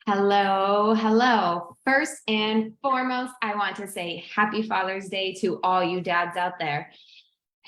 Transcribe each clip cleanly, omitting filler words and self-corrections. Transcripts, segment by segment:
Hello, hello. First and foremost, I want to say happy Father's Day to all you dads out there.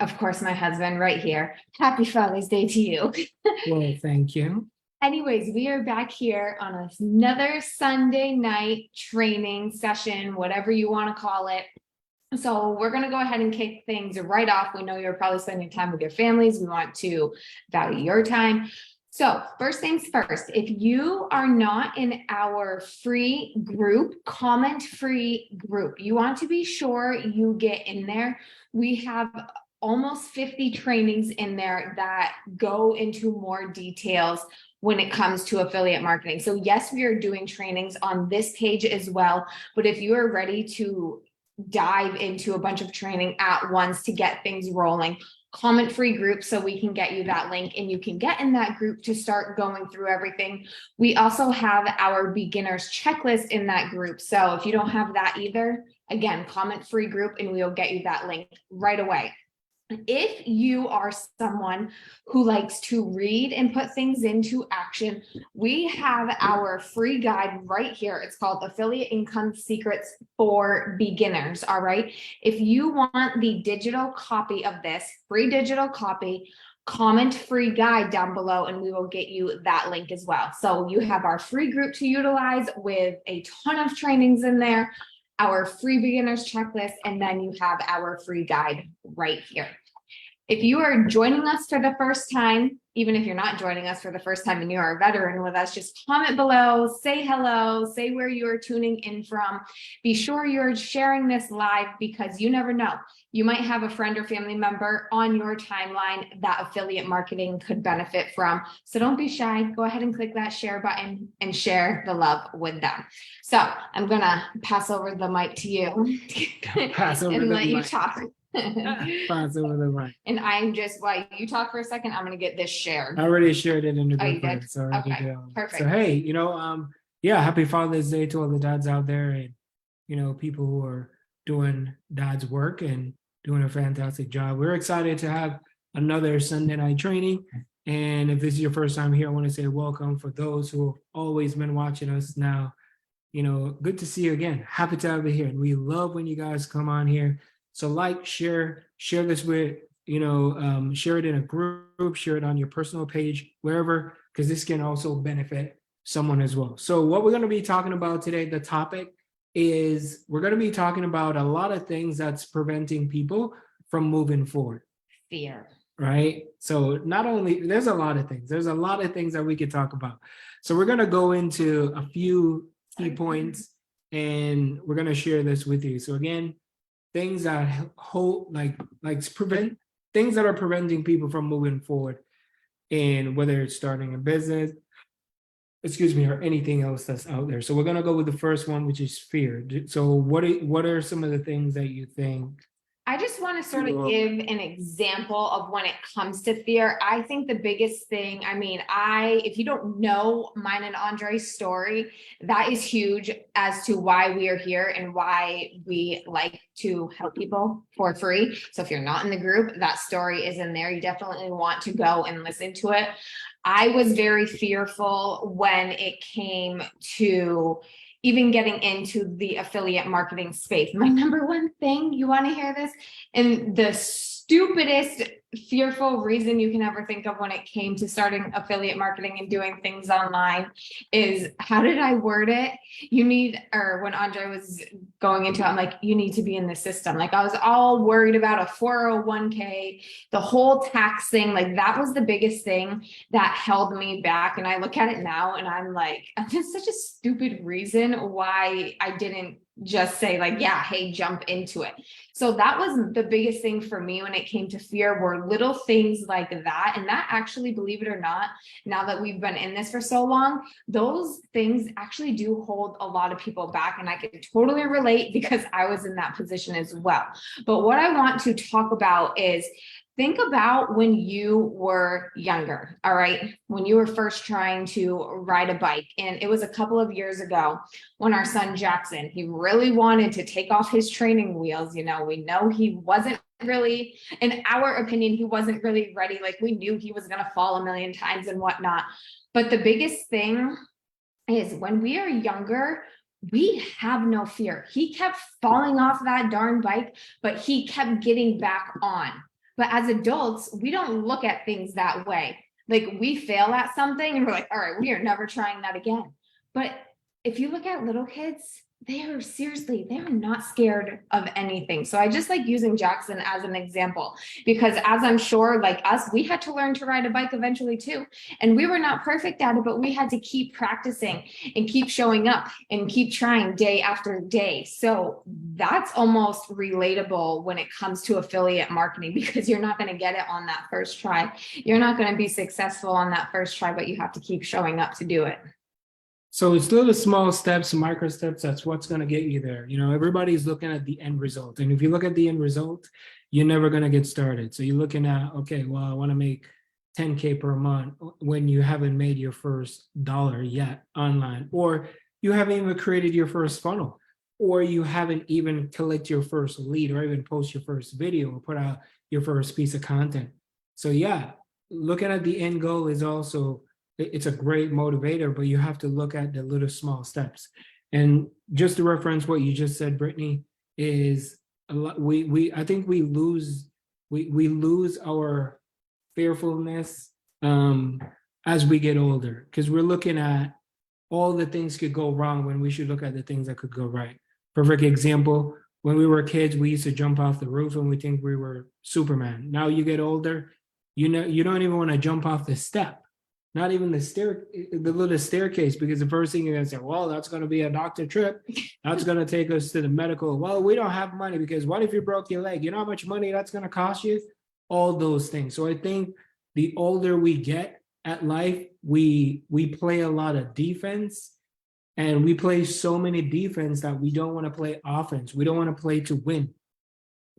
Of course, my husband right here. Happy Father's Day to you. Well, thank you. Anyways, we are back here on another Sunday night training session, whatever you want to call it. So we're going to go ahead and kick things right off. We know you're probably spending time with your families. We want to value your time. So first things first, if you are not in our free group, comment free group, you want to be sure you get in there. We have almost 50 trainings in there that go into more details when it comes to affiliate marketing. So yes, we are doing trainings on this page as well, but if you are ready to dive into a bunch of training at once to get things rolling, comment free group so we can get you that link and you can get in that group to start going through everything. We also have our beginners checklist in that group. So if you don't have that either, again, comment free group and we'll get you that link right away. If you are someone who likes to read and put things into action, we have our free guide right here. It's called Affiliate Income Secrets for Beginners. All right. If you want the digital copy of this, free digital copy, comment free guide down below and we will get you that link as well. So you have our free group to utilize with a ton of trainings in there, our free beginners checklist, and then you have our free guide right here. If you are joining us for the first time, even if you're not joining us for the first time and you are a veteran with us, just comment below, say hello, say where you are tuning in from. Be sure you're sharing this live because you never know. You might have a friend or family member on your timeline that affiliate marketing could benefit from. So don't be shy. Go ahead and click that share button and share the love with them. So I'm going to pass over the mic to you Pass over and the let you mic. talk. Pass over the mic. And I'm just, while you talk for a second, I'm going to get this shared. I already shared it in the Oh, you group. did? So already Okay, did. perfect. So hey, yeah, happy Father's Day to all the dads out there, and people who are doing dad's work and doing a fantastic job. We're excited to have another Sunday night training. And if this is your first time here, I want to say welcome. For those who have always been watching us now, good to see you again. Happy to have you here. And we love when you guys come on here. So share this with, share it in a group, share it on your personal page, wherever, because this can also benefit someone as well. So what we're going to be talking about today, the topic is we're going to be talking about a lot of things that's preventing people from moving forward. Fear. Right? So there's a lot of things. There's a lot of things that we could talk about. So we're going to go into a few key points and we're going to share this with you. So again, things that prevent things that are preventing people from moving forward, and whether it's starting a business, or anything else that's out there. So we're gonna go with the first one, which is fear. So what are some of the things that you think? I just want to sort of give an example of when it comes to fear. I think the biggest thing, if you don't know mine and Andre's story, that is huge as to why we are here and why we like to help people for free. So if you're not in the group, that story is in there. You definitely want to go and listen to it. I was very fearful when it came to even getting into the affiliate marketing space. My number one thing, you want to hear this? And the stupidest, fearful reason you can ever think of when it came to starting affiliate marketing and doing things online is, how did I word it? When Andre was going into it, I'm like, you need to be in the system. Like I was all worried about a 401k, the whole tax thing. Like that was the biggest thing that held me back. And I look at it now and I'm like, that's such a stupid reason why I didn't just say like, yeah, hey, jump into it. So that was the biggest thing for me when it came to fear, were little things like that. And that actually, believe it or not, now that we've been in this for so long, those things actually do hold a lot of people back. And I can totally relate because I was in that position as well. But what I want to talk about is, think about when you were younger, all right? When you were first trying to ride a bike. And it was a couple of years ago when our son Jackson, he really wanted to take off his training wheels. We know he wasn't really, in our opinion, he wasn't really ready. Like we knew he was going to fall a million times and whatnot. But the biggest thing is when we are younger, we have no fear. He kept falling off that darn bike, but he kept getting back on. But as adults, we don't look at things that way. Like we fail at something and we're like, all right, we are never trying that again. But if you look at little kids, they are not scared of anything. So I just like using Jackson as an example, because as I'm sure, like us, we had to learn to ride a bike eventually too. And we were not perfect at it, but we had to keep practicing and keep showing up and keep trying day after day. So that's almost relatable when it comes to affiliate marketing, because you're not going to get it on that first try. You're not going to be successful on that first try, but you have to keep showing up to do it. So it's little small steps, micro steps, that's what's going to get you there. Everybody's looking at the end result. And if you look at the end result, you're never going to get started. So you're looking at, okay, well, I want to make 10K per month when you haven't made your first dollar yet online, or you haven't even created your first funnel, or you haven't even collected your first lead, or even post your first video or put out your first piece of content. So yeah, looking at the end goal is also, it's a great motivator, but you have to look at the little small steps. And just to reference what you just said, Brittany, is a lot, I think we lose our fearfulness as we get older, because we're looking at all the things could go wrong when we should look at the things that could go right. Perfect example, when we were kids, we used to jump off the roof and we think we were Superman. Now you get older, you don't even want to jump off the step. Not even the little staircase, because the first thing you're gonna say, well, that's gonna be a doctor trip. That's gonna take us to the medical. Well, we don't have money, because what if you broke your leg? You know how much money that's gonna cost you? All those things. So I think the older we get at life, we play a lot of defense, and we play so many defense that we don't want to play offense. We don't want to play to win.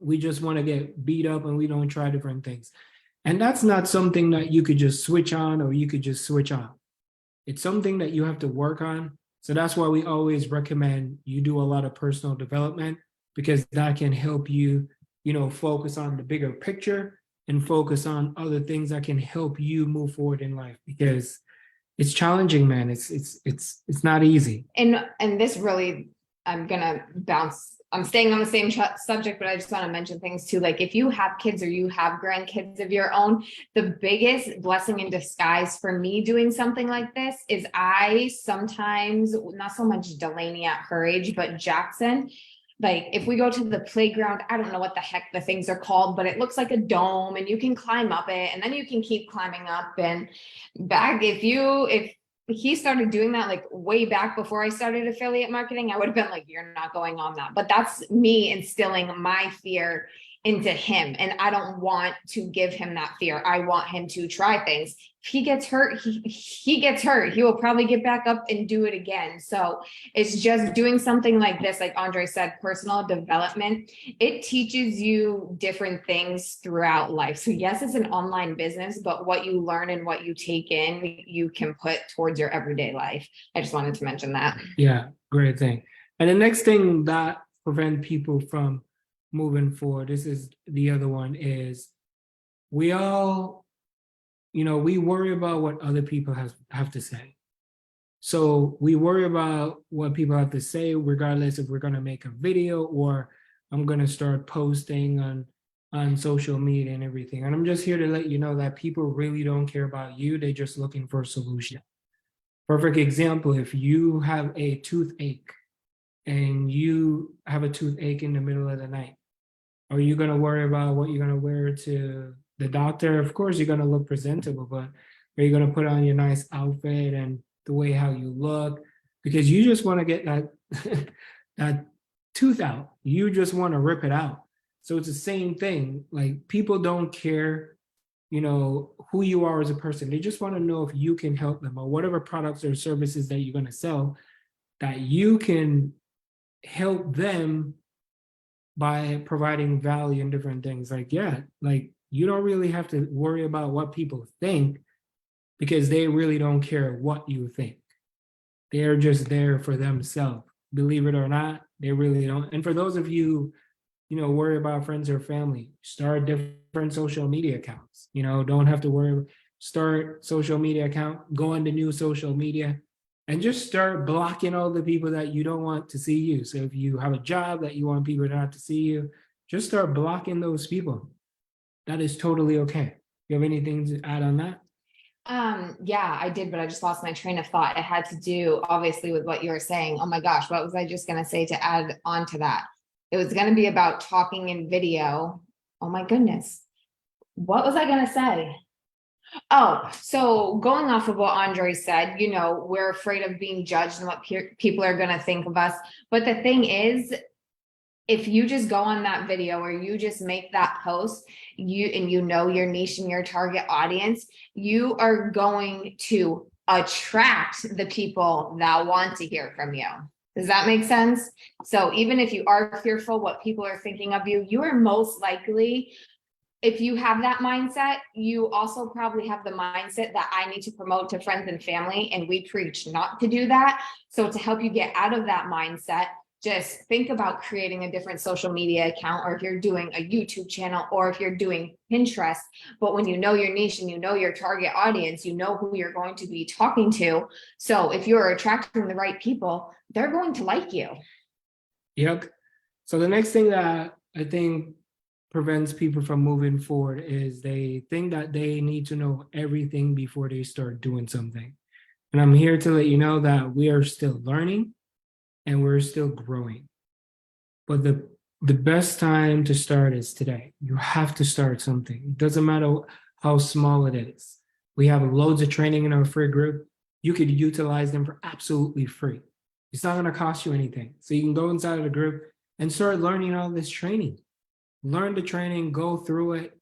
We just want to get beat up, and we don't try different things. And that's not something that you could just switch on or you could just switch off. It's something that you have to work on. So that's why we always recommend you do a lot of personal development, because that can help you, focus on the bigger picture and focus on other things that can help you move forward in life, because it's challenging, man. It's not easy. And this really, I'm staying on the same subject, but I just want to mention things too. Like if you have kids or you have grandkids of your own, the biggest blessing in disguise for me doing something like this is I sometimes, not so much Delaney at her age, but Jackson, like if we go to the playground, I don't know what the heck the things are called, but it looks like a dome and you can climb up it and then you can keep climbing up. And back, if he started doing that like way back before I started affiliate marketing, I would have been like, you're not going on that. But that's me instilling my fear into him. And I don't want to give him that fear. I want him to try things. If he gets hurt, he gets hurt. He will probably get back up and do it again. So it's just doing something like this, like Andre said, personal development. It teaches you different things throughout life. So yes, it's an online business, but what you learn and what you take in, you can put towards your everyday life. I just wanted to mention that. Yeah, great thing. And the next thing that prevent people from moving forward, this is the other one, is we all, we worry about what other people have to say. So we worry about what people have to say, regardless if we're going to make a video or I'm going to start posting on social media and everything. And I'm just here to let you know that people really don't care about you. They're just looking for a solution. Perfect example, if you have a toothache and you have a toothache in the middle of the night, are you going to worry about what you're going to wear to the doctor? Of course, you're going to look presentable, but are you going to put on your nice outfit and the way how you look? Because you just want to get that tooth out. You just want to rip it out. So it's the same thing. Like people don't care, who you are as a person. They just want to know if you can help them, or whatever products or services that you're going to sell, that you can help them by providing value in different things. Like, yeah, like you don't really have to worry about what people think, because they really don't care what you think. They're just there for themselves. Believe it or not, they really don't. And for those of you, worry about friends or family, start different social media accounts. Don't have to worry. Start social media account, go on the new social media, and just start blocking all the people that you don't want to see you. So if you have a job that you want people not to see you, just start blocking those people. That is totally okay. You have anything to add on that? Yeah, I did, but I just lost my train of thought. It had to do obviously with what you were saying. Oh my gosh, what was I just gonna say to add on to that? It was gonna be about talking in video. Oh my goodness. What was I gonna say? Oh, so going off of what Andre said, we're afraid of being judged and what people are going to think of us. But the thing is, if you just go on that video or you just make that post, you know your niche and your target audience, you are going to attract the people that want to hear from you. Does that make sense? So even if you are fearful what people are thinking of you, you are most likely, if you have that mindset, you also probably have the mindset that I need to promote to friends and family, and we preach not to do that. So to help you get out of that mindset, just think about creating a different social media account, or if you're doing a YouTube channel, or if you're doing Pinterest. But when you know your niche and you know your target audience, you know who you're going to be talking to. So if you're attracting the right people, they're going to like you. Yep. So the next thing that I think prevents people from moving forward is they think that they need to know everything before they start doing something. And I'm here to let you know that we are still learning and we're still growing. But the best time to start is today. You have to start something. It doesn't matter how small it is. We have loads of training in our free group. You could utilize them for absolutely free. It's not going to cost you anything. So you can go inside of the group and start learning all this training. Learn the training, go through it,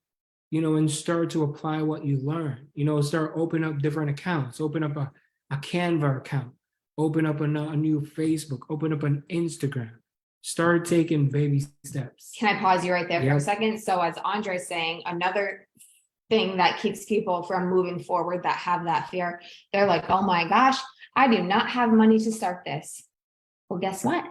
and start to apply what you learn. Start open up different accounts, open up a Canva account, open up a new Facebook, open up an Instagram. Start taking baby steps. Can I pause you right there for a second? So as Andre's saying, another thing that keeps people from moving forward that have that fear, they're like, oh my gosh, I do not have money to start this. Well, guess what?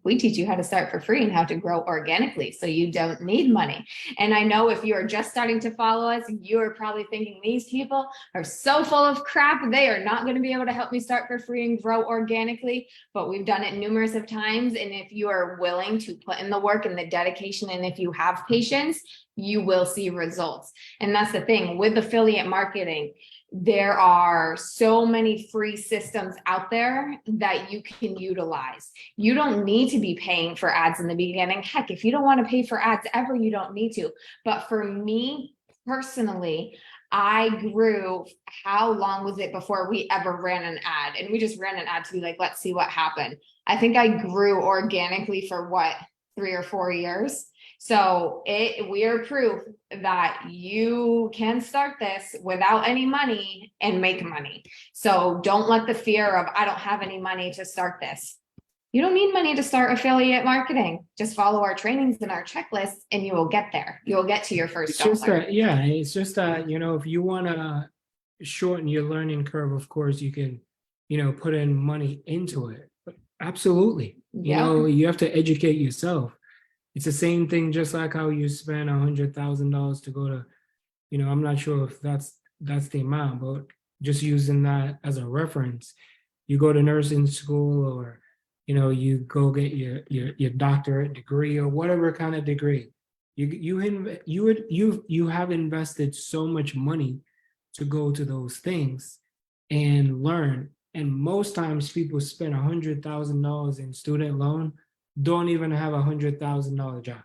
We teach you how to start for free and how to grow organically, so you don't need money. And I know if you are just starting to follow us, you are probably thinking these people are so full of crap. They are not going to be able to help me start for free and grow organically. But we've done it numerous of times. And if you are willing to put in the work and the dedication, and if you have patience, you will see results. And that's the thing with affiliate marketing. There are so many free systems out there that you can utilize. You don't need to be paying for ads in the beginning. Heck, if you don't want to pay for ads ever, you don't need to. But for me personally, I grew, how long was it before we ever ran an ad? And we just ran an ad to be like, let's see what happened. I think I grew organically for 3 or 4 years. So we are proof that you can start this without any money and make money. So don't let the fear of, I don't have any money to start this. You don't need money to start affiliate marketing. Just follow our trainings and our checklists and you will get there. You will get to your first dollar. It's just that, if you want to shorten your learning curve, of course, you can, put in money into it. But absolutely. You have to educate yourself. It's the same thing, just like how you spend $100,000 to go to, I'm not sure if that's the amount, but just using that as a reference, you go to nursing school, or, you go get your doctorate degree or whatever kind of degree. You have invested so much money to go to those things and learn. And most times people spend $100,000 in student loan, don't even have $100,000 job.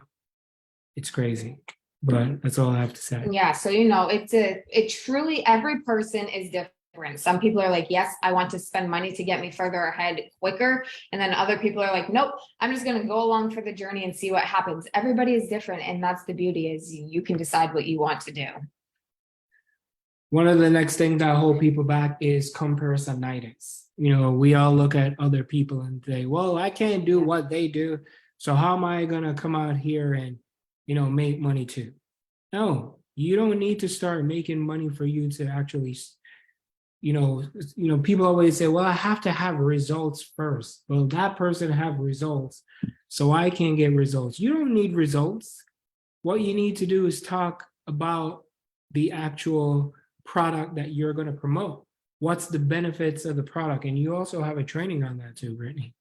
It's crazy, but that's all I have to say. Yeah. So, it truly, every person is different. Some people are like, yes, I want to spend money to get me further ahead quicker. And then other people are like, nope, I'm just going to go along for the journey and see what happens. Everybody is different. And that's the beauty, is you can decide what you want to do. One of the next things that hold people back is comparisonitis. We all look at other people and say, well, I can't do what they do, so how am I going to come out here and, make money too? No, you don't need to start making money for you to actually, people always say, well, I have to have results first. Well, that person have results, so I can get results. You don't need results. What you need to do is talk about the actual product that you're going to promote. what's the benefits of the product? And you also have a training on that too, Brittany.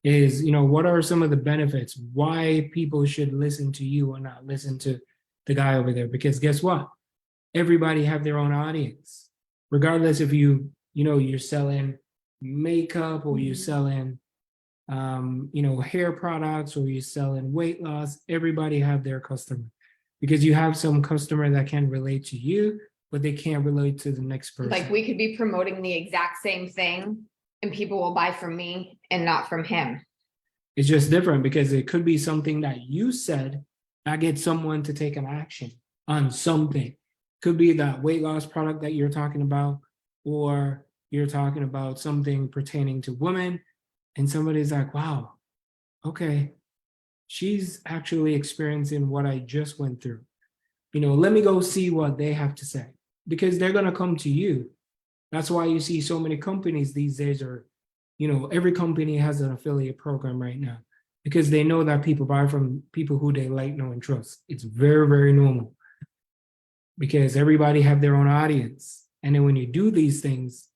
Is, what are some of the benefits? Why people should listen to you or not listen to the guy over there? Because guess what? Everybody have their own audience. Regardless if you're selling makeup or you're selling hair products or you're selling weight loss, everybody have their customer. Because you have some customer that can relate to you, but they can't relate to the next person. Like we could be promoting the exact same thing and people will buy from me and not from him. It's just different because it could be something that you said that gets someone to take an action on something. Could be that weight loss product that you're talking about, or you're talking about something pertaining to women, and somebody's like, wow, okay, she's actually experiencing what I just went through. Let me go see what they have to say, because they're going to come to you. That's why you see so many companies these days are, every company has an affiliate program right now, because they know that people buy from people who they like, know, and trust. It's very, very normal, because everybody have their own audience. And then when you do these things,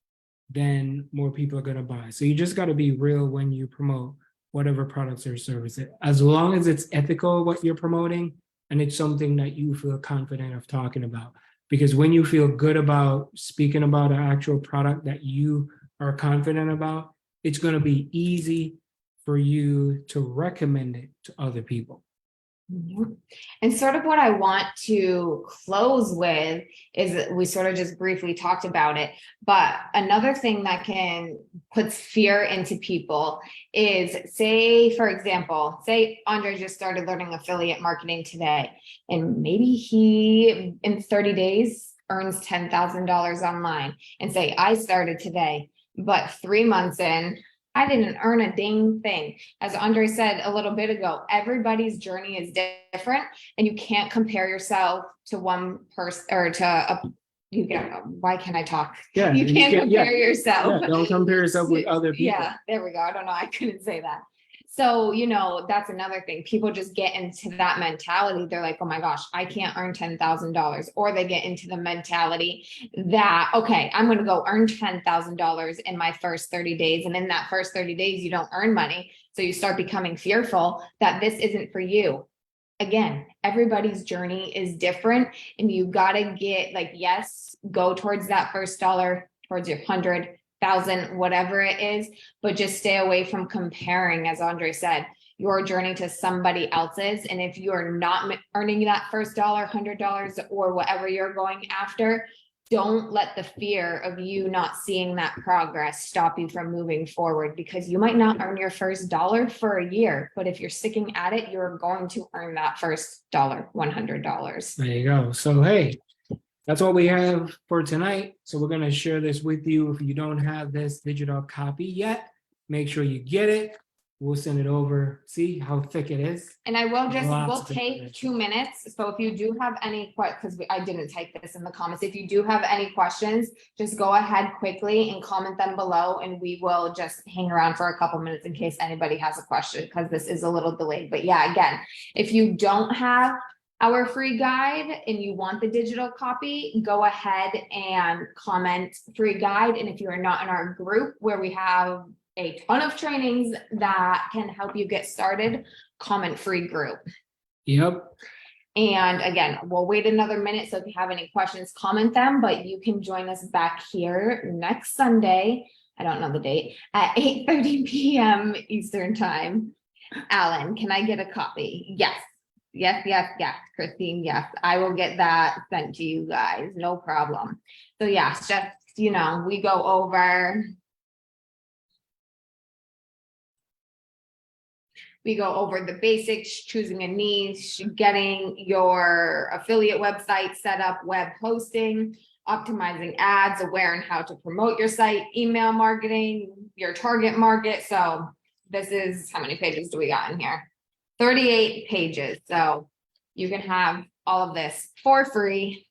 then more people are going to buy. So you just got to be real when you promote whatever products or services, as long as it's ethical what you're promoting and it's something that you feel confident of talking about. Because when you feel good about speaking about an actual product that you are confident about, it's going to be easy for you to recommend it to other people. And sort of what I want to close with is we sort of just briefly talked about it, but another thing that can puts fear into people is, say, for example, say Andre just started learning affiliate marketing today, and maybe he in 30 days earns $10,000 online, and say I started today, but 3 months in, I didn't earn a dang thing. As Andre said a little bit ago, everybody's journey is different, and you can't compare yourself to one person or to why can't I talk? Yeah, you can't compare yourself. Yeah, don't compare yourself with other people. Yeah, there we go. I don't know. I couldn't say that. So, that's another thing. People just get into that mentality. They're like, oh my gosh, I can't earn $10,000. Or they get into the mentality that, okay, I'm going to go earn $10,000 in my first 30 days. And in that first 30 days, you don't earn money. So you start becoming fearful that this isn't for you. Again, everybody's journey is different, and you got to get yes, go towards that first dollar, towards your 100,000, whatever it is, but just stay away from comparing, as Andre said, your journey to somebody else's. And if you're not earning that first dollar, $100 or whatever you're going after, don't let the fear of you not seeing that progress stop you from moving forward, because you might not earn your first dollar for a year, but if you're sticking at it, you're going to earn that first dollar, $100. There you go. So, hey, that's what we have for tonight. So we're going to share this with you. If you don't have this digital copy yet, make sure you get it. We'll send it over. See how thick it is. And I will we'll take 2 minutes. So if you do have any questions, because I didn't type this in the comments, if you do have any questions, just go ahead quickly and comment them below, and we will just hang around for a couple minutes in case anybody has a question, because this is a little delayed. But yeah, again, if you don't have our free guide and you want the digital copy, go ahead and comment free guide. And if you are not in our group where we have a ton of trainings that can help you get started, comment free group. Yep. And again, we'll wait another minute. So if you have any questions, comment them, but you can join us back here next Sunday. I don't know the date, at 8:30 p.m. Eastern time. Alan, can I get a copy? Yes. Yes, Christine, yes. I will get that sent to you guys. No problem. So yeah, just, we go over the basics, choosing a niche, getting your affiliate website set up, web hosting, optimizing ads, where and how to promote your site, email marketing, your target market. So this is, how many pages do we got in here? 38 pages. So you can have all of this for free.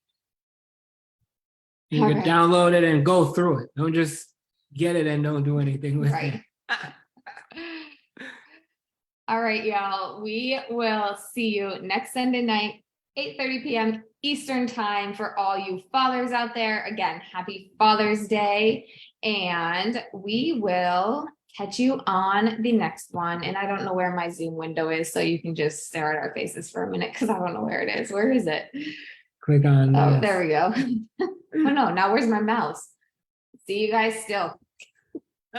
You can download it and go through it. Don't just get it and don't do anything with it. All right, y'all. We will see you next Sunday night, 8:30 p.m. Eastern time for all you fathers out there. Again, happy Father's Day. And we will catch you on the next one. And I don't know where my Zoom window is, so you can just stare at our faces for a minute because I don't know where it is. Where is it? Click on. Oh, there we go. Oh no, now where's my mouse? See you guys still.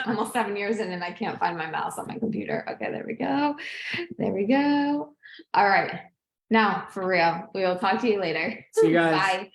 Almost 7 years in and I can't find my mouse on my computer. Okay, there we go. There we go. All right. Now, for real, we will talk to you later. See you guys. Bye.